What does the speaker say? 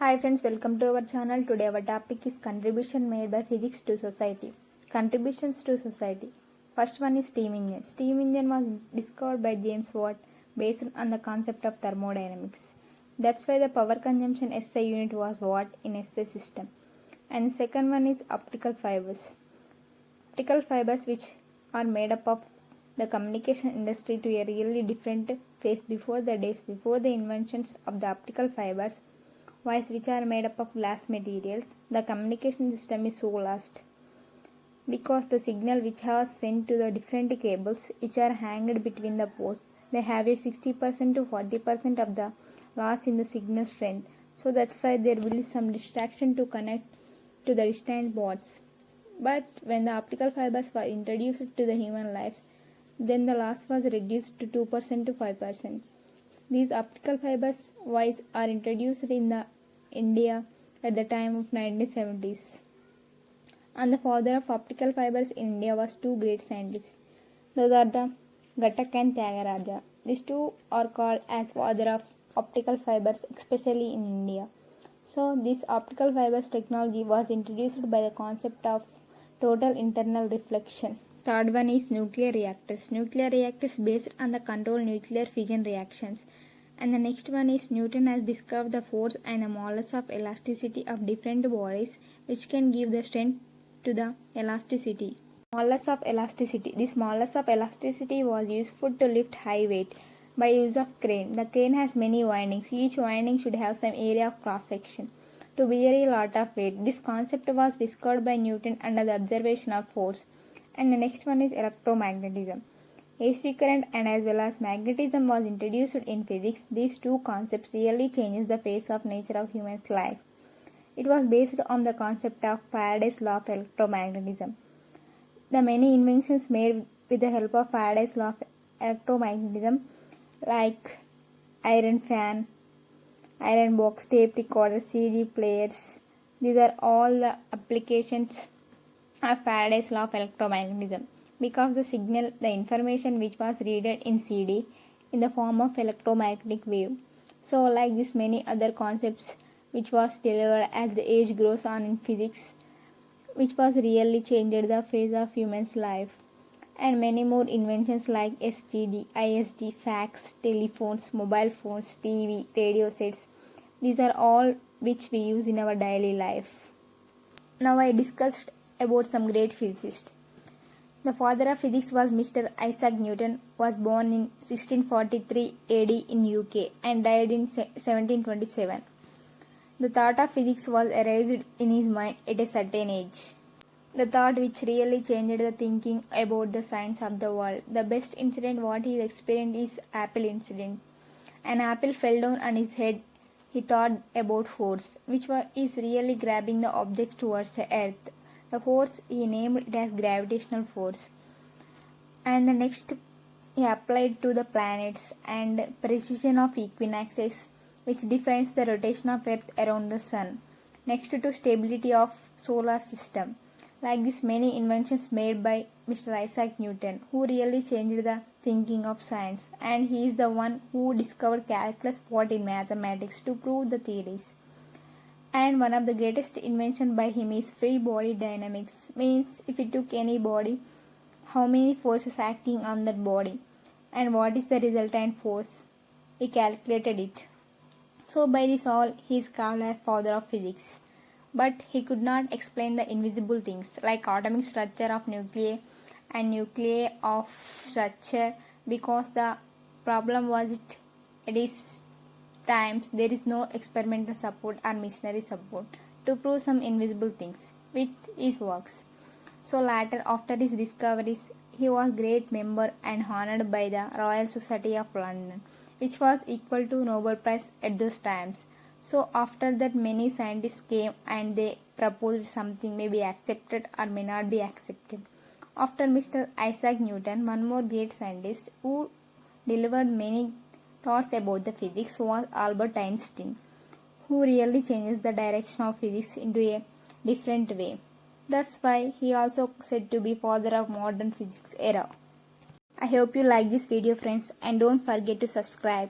Hi friends, welcome to our channel. Today our topic is contribution made by physics to society. Contributions to society. First one is steam engine. Steam engine was discovered by James Watt based on the concept of thermodynamics. That's why the power consumption SI unit was watt in SI system. And the second one is optical fibers. Optical fibers which are made up of the communication industry to a really different phase before the days before the inventions of the optical fibers, wires which are made up of glass materials. The communication system is so lost because the signal which was sent to the different cables which are hanged between the poles, they have a 60% to 40% of the loss in the signal strength. So that's why there will be some distraction to connect to the distant pods. But when the optical fibers were introduced to the human lives, then the loss was reduced to 2% to 5%. These optical fibers wires are introduced in the India at the time of 1970s. And the father of optical fibers in India was two great scientists. Those are the Ghatak and Tyagaraja. These two are called as father of optical fibers, especially in India. So this optical fibers technology was introduced by the concept of total internal reflection. Third one is nuclear reactors. Nuclear reactors based on the controlled nuclear fission reactions. And the next one is Newton has discovered the force and the modulus of elasticity of different bodies which can give the strength to the elasticity. Modulus of elasticity. This modulus of elasticity was useful to lift high weight by use of crane. The crane has many windings. Each winding should have some area of cross section to bear a lot of weight. This concept was discovered by Newton under the observation of force. And the next one is electromagnetism. AC current and as well as magnetism was introduced in physics. These two concepts really changes the face of nature of human life. It was based on the concept of Faraday's law of electromagnetism. The many inventions made with the help of Faraday's law of electromagnetism, like iron fan, iron box, tape recorder, CD players, these are all the applications of Faraday's law of electromagnetism. Because the signal, the information which was read in CD in the form of electromagnetic wave. So like this many other concepts which was delivered as the age grows on in physics, which was really changed the face of human's life. And many more inventions like STD, ISD, fax, telephones, mobile phones, TV, radio sets. These are all which we use in our daily life. Now I discussed about some great physicists. The father of physics was Mr. Isaac Newton, was born in 1643 AD in UK and died in 1727. The thought of physics was arised in his mind at a certain age. The thought which really changed the thinking about the science of the world. The best incident what he experienced is apple incident. An apple fell down on his head. He thought about force, which is really grabbing the objects towards the earth. The force he named it as gravitational force. And the next he applied to the planets and precision of equinoxes, which defines the rotation of earth around the sun. Next to stability of solar system. Like this many inventions made by Mr. Isaac Newton, who really changed the thinking of science, and he is the one who discovered calculus part in mathematics to prove the theories. And one of the greatest invention by him is free body dynamics. Means if you took any body, how many forces acting on that body and what is the resultant force. He calculated it. So by this all he is called as father of physics. But he could not explain the invisible things like atomic structure of nuclei and nuclei of structure, because the problem was it is times there is no experimental support or missionary support to prove some invisible things with his works. So later after his discoveries he was great member and honored by the Royal Society of London, which was equal to Nobel Prize at those times. So after that many scientists came and they proposed something may be accepted or may not be accepted. After Mr. Isaac Newton, one more great scientist who delivered many thoughts about the physics was Albert Einstein, who really changes the direction of physics into a different way. That's why he also said to be father of modern physics era. I hope you like this video friends, and don't forget to subscribe.